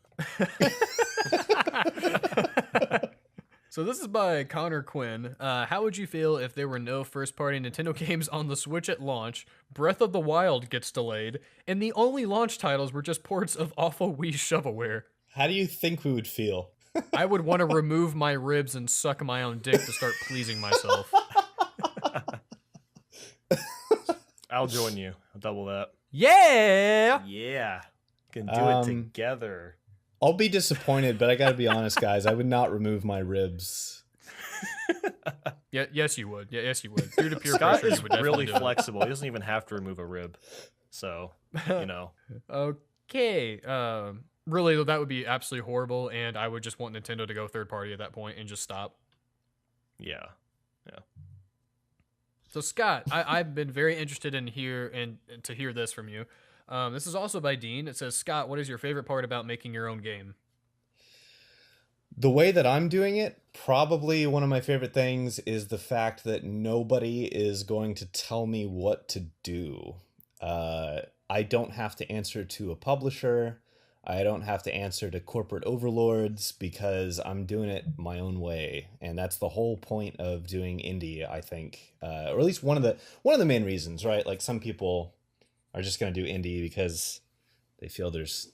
So this is by Connor Quinn. How would you feel if there were no first-party Nintendo games on the Switch at launch, Breath of the Wild gets delayed, and the only launch titles were just ports of awful Wii shovelware? How do you think we would feel? I would want to remove my ribs and suck my own dick to start pleasing myself. I'll join you. I'll double that. Yeah! Yeah. Can do it together. I'll be disappointed, but I gotta be honest, guys. I would not remove my ribs. Yeah, yes, you would. Yeah, yes, you would. Due to pure Scott pressure, is you would really do flexible. He doesn't even have to remove a rib. So, you know. Okay. Really, that would be absolutely horrible, and I would just want Nintendo to go third party at that point and just stop. Yeah. Yeah. So Scott, I've been very interested in to hear this from you. This is also by Dean. It says, Scott, what is your favorite part about making your own game? The way that I'm doing it, probably one of my favorite things is the fact that nobody is going to tell me what to do. I don't have to answer to a publisher. I don't have to answer to corporate overlords because I'm doing it my own way, and that's the whole point of doing indie, I think, or at least one of the main reasons, right? Like some people are just going to do indie because they feel there's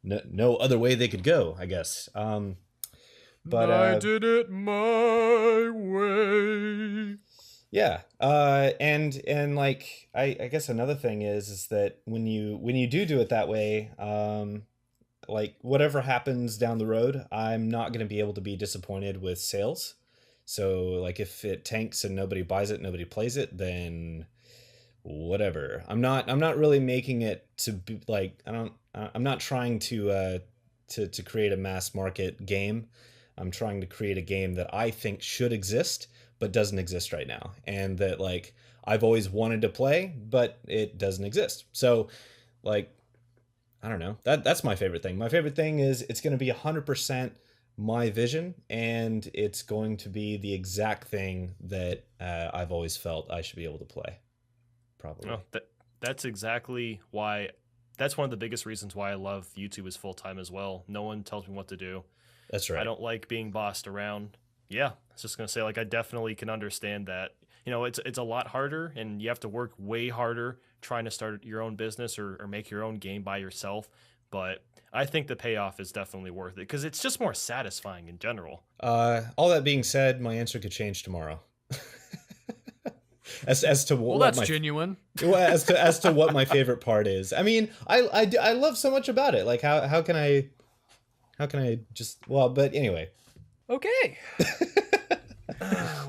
no other way they could go, I guess. But I did it my way. Yeah. And like I guess another thing is that when you do it that way, like whatever happens down the road, I'm not going to be able to be disappointed with sales. So like if it tanks and nobody buys it, nobody plays it, then whatever. I'm not really making it to be like I'm not trying to create a mass market game. I'm trying to create a game that I think should exist but doesn't exist right now, and that like I've always wanted to play but it doesn't exist. So like I don't know. That's my favorite thing. My favorite thing is it's going to be 100% my vision, and it's going to be the exact thing that I've always felt I should be able to play. Probably. Oh, that's exactly why. That's one of the biggest reasons why I love YouTube as full time as well. No one tells me what to do. That's right. I don't like being bossed around. Yeah, I was just gonna say, like, I definitely can understand that. It's a lot harder, and you have to work way harder trying to start your own business or make your own game by yourself. But I think the payoff is definitely worth it because it's just more satisfying in general. All that being said, my answer could change tomorrow. As to Well, what that's my genuine. as to what my favorite part is. I mean, I love so much about it. Like how can I just but anyway. Okay.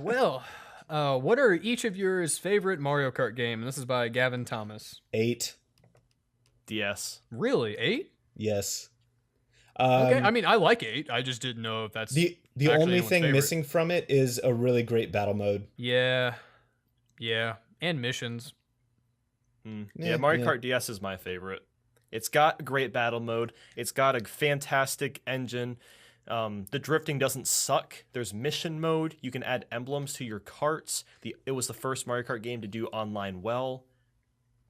Well, what are each of yours favorite Mario Kart game? And this is by Gavin Thomas. 8. DS. Really? 8? Yes. Okay. I mean, I like 8. I just didn't know if that's the actually only anyone's thing favorite. missing from it is a really great battle mode. Yeah. Yeah. And missions. Yeah, Mario Kart DS is my favorite. It's got a great battle mode. It's got a fantastic engine. The drifting doesn't suck. There's mission mode. You can add emblems to your carts. It was the first Mario Kart game to do online well.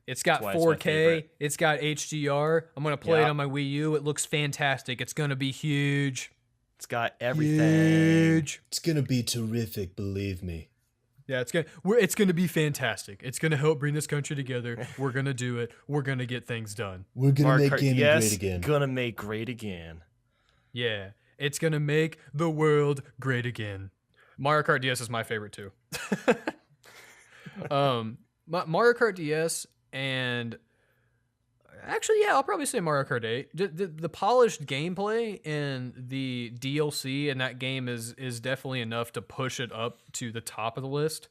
It's got 4K. It's got HDR. I'm going to play it on my Wii U. It looks fantastic. It's going to be huge. It's got everything. Huge. It's going to be terrific, believe me. Yeah, it's gonna be fantastic. It's gonna help bring this country together. We're gonna do it. We're gonna get things done. We're gonna make gaming great again. Gonna make great again. Yeah, it's gonna make the world great again. Mario Kart DS is my favorite too. Mario Kart DS and actually, yeah, I'll probably say Mario Kart 8. The polished gameplay and the DLC in that game is definitely enough to push it up to the top of the list.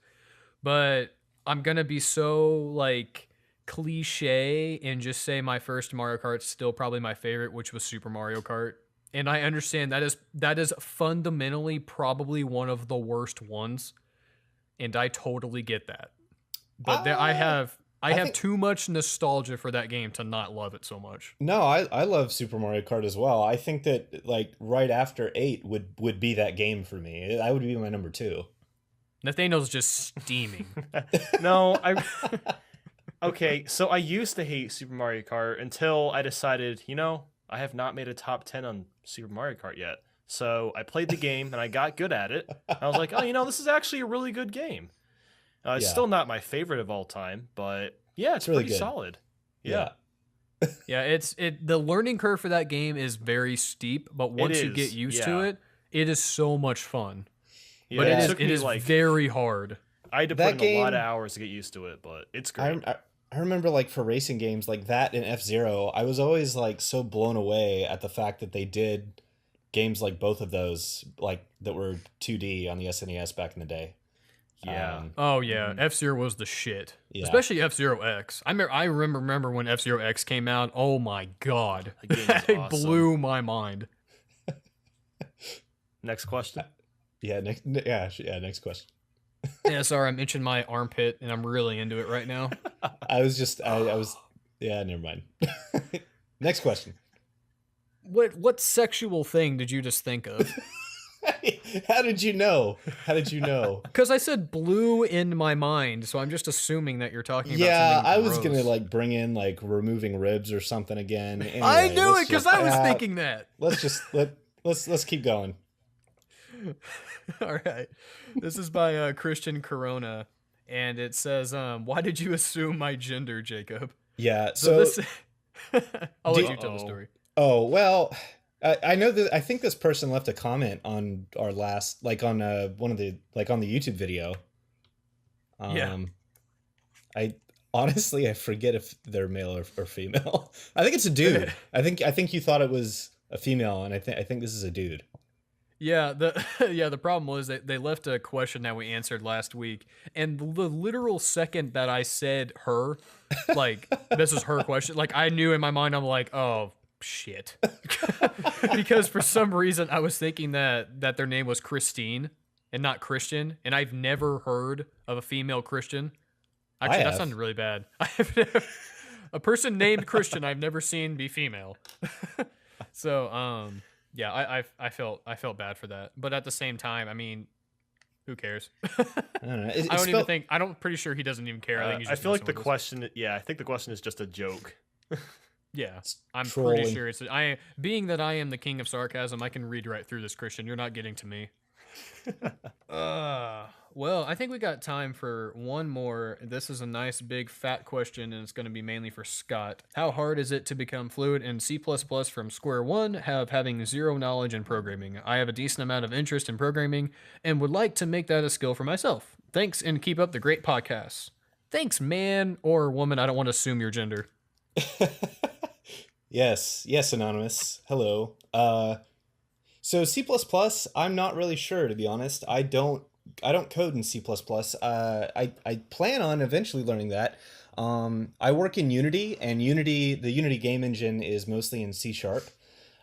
But I'm going to be so, like, cliche and just say my first Mario Kart's still probably my favorite, which was Super Mario Kart. And I understand that is fundamentally probably one of the worst ones. And I totally get that. But I have too much nostalgia for that game to not love it so much. No, I love Super Mario Kart as well. I think that like right after 8 would be that game for me. That would be my number 2. Nathaniel's just steaming. No, okay, so I used to hate Super Mario Kart until I decided, I have not made a top 10 on Super Mario Kart yet. So I played the game and I got good at it. I was like, this is actually a really good game. It's still not my favorite of all time, but yeah, it's really pretty solid. Yeah. Yeah, the learning curve for that game is very steep, but once you get used to it, it is so much fun. Yeah, but it is very hard. I had to put in a lot of hours to get used to it, but it's great. I remember like for racing games like that and F-Zero, I was always like so blown away at the fact that they did games like both of those, like that were 2D on the SNES back in the day. Yeah. F-Zero was the shit. Yeah. Especially F-Zero X. I remember when F-Zero X came out. Oh my god. It blew my mind. Next question. Next question. Yeah, sorry, I'm itching my armpit and I'm really into it right now. I was never mind. Next question. What sexual thing did you just think of? How did you know? Because I said blue in my mind, so I'm just assuming that you're talking about something gross. I was gonna like bring in like removing ribs or something again. Anyway, I knew it because I was thinking that. Let's keep going. All right, this is by Christian Corona, and it says, "Why did you assume my gender, Jacob?" Yeah, I'll let you tell the story. Oh well. I know that I think this person left a comment on our last, like on one of the, like on the YouTube video. Yeah. I honestly I forget if they're male or female. I think it's a dude. I think you thought it was a female, and I think this is a dude. Yeah, the problem was that they left a question that we answered last week, and the literal second that I said her, like this is her question, like I knew in my mind, I'm like, oh shit, because for some reason I was thinking that their name was Christine and not Christian, and I've never heard of a female Christian. I Actually, that have. sounded really bad. A person named Christian I've never seen be female. So, yeah, I felt bad for that, but at the same time, I mean, who cares? I don't know. I don't even think. I'm pretty sure he doesn't even care. I think he's I just feel like the messing with us. question. Yeah, I think the question is just a joke. Yeah, I'm trolling. pretty sure it's. Being that I am the king of sarcasm, I can read right through this, Christian. You're not getting to me. Well, I think we got time for one more. This is a nice big fat question, and it's going to be mainly for Scott. How hard is it to become fluent in C++ from square one, having zero knowledge in programming? I have a decent amount of interest in programming and would like to make that a skill for myself. Thanks, and keep up the great podcasts. Thanks, man or woman. I don't want to assume your gender. Yes, anonymous. Hello. So C++, I'm not really sure, to be honest. I don't code in C++. I plan on eventually learning that. I work in Unity, and the Unity game engine is mostly in C#.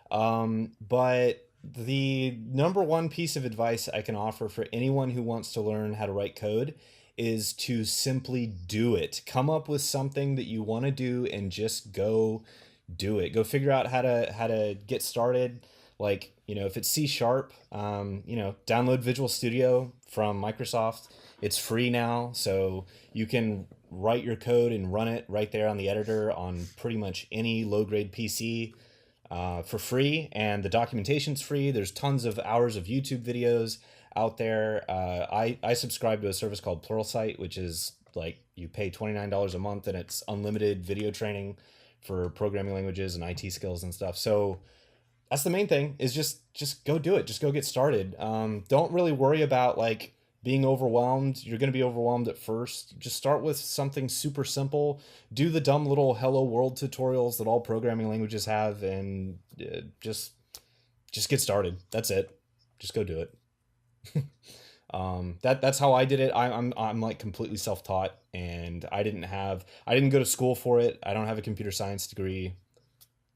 But the number one piece of advice I can offer for anyone who wants to learn how to write code is to simply do it. Come up with something that you want to do and just go do it. Go figure out how to get started. Like, if it's C#, download Visual Studio from Microsoft. It's free now, so you can write your code and run it right there on the editor on pretty much any low-grade PC for free, and the documentation's free. There's tons of hours of YouTube videos out there. I subscribe to a service called Pluralsight, which is like you pay $29 a month, and it's unlimited video training for programming languages and IT skills and stuff. So that's the main thing, is just go do it. Just go get started. Don't really worry about like being overwhelmed. You're going to be overwhelmed at first. Just start with something super simple. Do the dumb little hello world tutorials that all programming languages have, and just get started. That's it. Just go do it. That's how I did it. I'm like completely self-taught, and I didn't go to school for it. I don't have a computer science degree.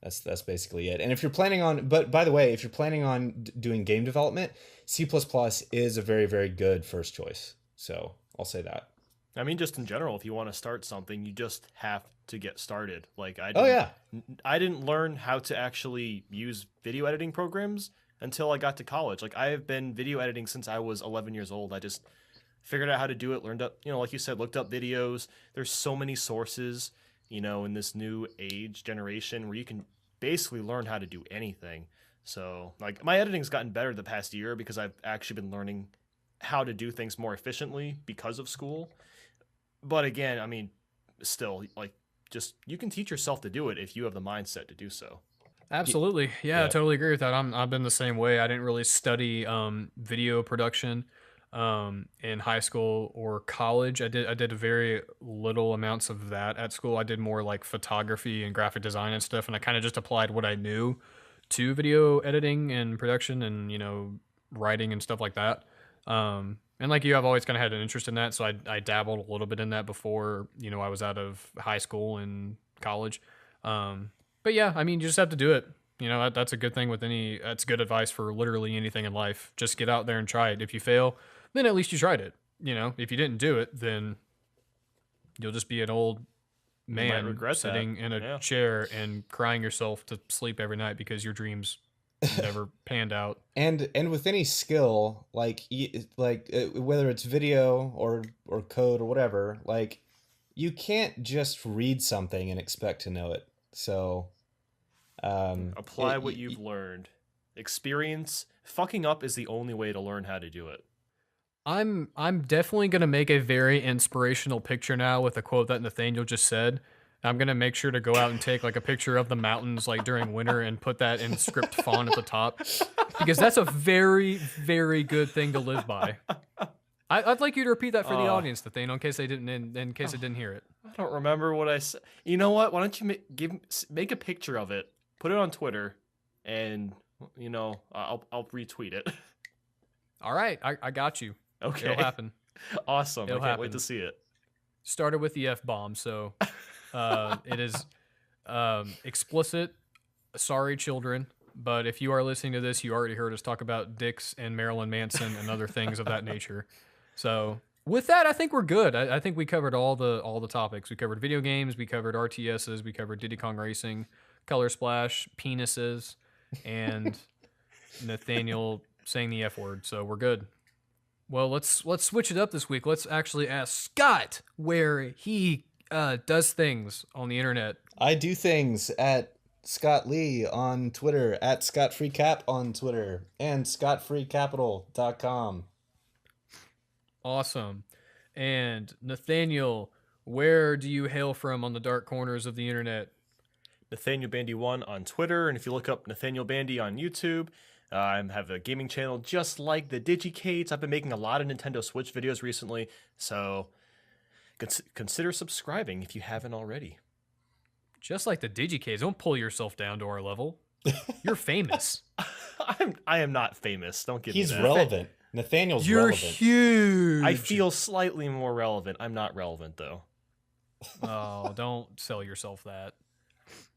That's basically it. And if you're planning on, but by the way, if you're planning on doing game development, C++ is a very, very good first choice. So I'll say that. I mean, just in general, if you want to start something, you just have to get started. Like I didn't learn how to actually use video editing programs until I got to college. Like I have been video editing since I was 11 years old. I just figured out how to do it, learned up, like you said, looked up videos. There's so many sources, in this new age generation where you can basically learn how to do anything. So like my editing's gotten better the past year because I've actually been learning how to do things more efficiently because of school. But again, I mean, still, like, just you can teach yourself to do it if you have the mindset to do so. Absolutely. Yeah, I totally agree with that. I've been the same way. I didn't really study video production in high school or college. I did very little amounts of that at school. I did more like photography and graphic design and stuff, and I kind of just applied what I knew to video editing and production and writing and stuff like that. And like you, I've always kind of had an interest in that, so I dabbled a little bit in that before I was out of high school and college. But yeah, I mean, you just have to do it. That's a good thing with that's good advice for literally anything in life. Just get out there and try it. If you fail, then at least you tried it. If you didn't do it, then you'll just be an old man sitting in a chair and crying yourself to sleep every night because your dreams never panned out. And with any skill, like whether it's video or code or whatever, like you can't just read something and expect to know it. So apply what you've learned. Experience. Fucking up is the only way to learn how to do it. I'm definitely gonna make a very inspirational picture now with a quote that Nathaniel just said. I'm gonna make sure to go out and take like a picture of the mountains like during winter and put that in script font at the top, because that's a very, very good thing to live by. I'd like you to repeat that for the Uh, audience, Nathaniel, in case they didn't, in case they didn't hear it. I don't remember what I said. You know what? Why don't you make a picture of it, put it on Twitter, and I'll retweet it. All right, I got you. Okay. It'll happen. Awesome. It'll I can't happen. wait to see it. Started with the F-bomb, so it is explicit. Sorry, children. But if you are listening to this, you already heard us talk about dicks and Marilyn Manson and other things of that nature. So with that, I think we're good. I think we covered all the topics. We covered video games, we covered RTSs, we covered Diddy Kong Racing, Color Splash, penises, and Nathaniel saying the F word. So we're good. Well, let's switch it up this week. Let's actually ask Scott where he does things on the internet. I do things at Scott Lee on Twitter, at ScottFreeCap on Twitter, and ScottFreeCapital.com. Awesome. And Nathaniel, where do you hail from on the dark corners of the internet? Nathaniel Bandy 1 on Twitter, and if you look up Nathaniel Bandy on YouTube, I have a gaming channel just like the Digicast. I've been making a lot of Nintendo Switch videos recently, so consider subscribing if you haven't already. Just like the Digicast. Don't pull yourself down to our level. You're famous. I am not famous. Don't give me that. He's relevant. Nathaniel's You're relevant. huge. I feel slightly more relevant. I'm not relevant though. Oh, don't sell yourself that.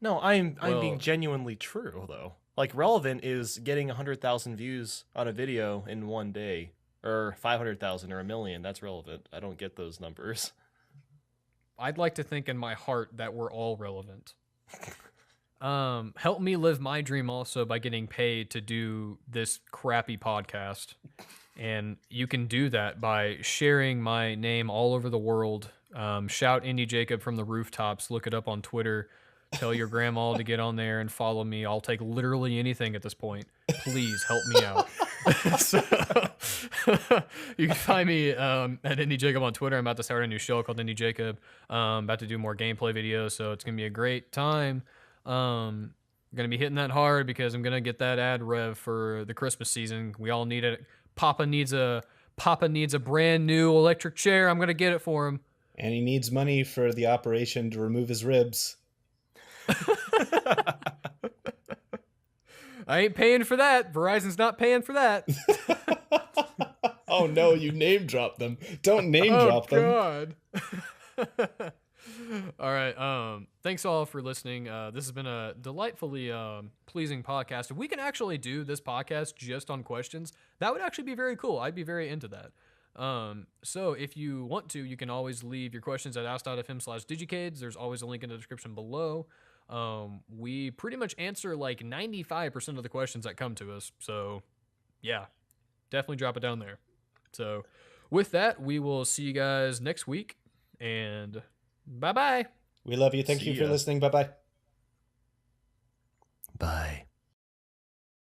No, I'm Well- being genuinely true though. Like relevant is getting 100,000 views on a video in one day, or 500,000 or 1 million. That's relevant. I don't get those numbers. I'd like to think in my heart that we're all relevant. Help me live my dream also by getting paid to do this crappy podcast. And you can do that by sharing my name all over the world. Shout Indie Jacob from the rooftops. Look it up on Twitter. Tell your grandma to get on there and follow me. I'll take literally anything at this point. Please help me out. So, you can find me at Indie Jacob on Twitter. I'm about to start a new show called Indie Jacob. About to do more gameplay videos, so it's gonna be a great time. I'm gonna be hitting that hard because I'm gonna get that ad rev for the Christmas season. We all need it. Papa needs a brand new electric chair. I'm gonna get it for him. And he needs money for the operation to remove his ribs. I ain't paying for that. Verizon's not paying for that. Oh no, you name drop them. Don't name drop them. God. All right. Thanks all for listening. This has been a delightfully pleasing podcast. If we can actually do this podcast just on questions, that would actually be very cool. I'd be very into that. So if you want to, you can always leave your questions at ask.fm/digicades. There's always a link in the description below. We pretty much answer like 95% of the questions that come to us. So yeah, definitely drop it down there. So with that, we will see you guys next week, and bye-bye. We love you. Thank See you for ya. listening. Bye-bye.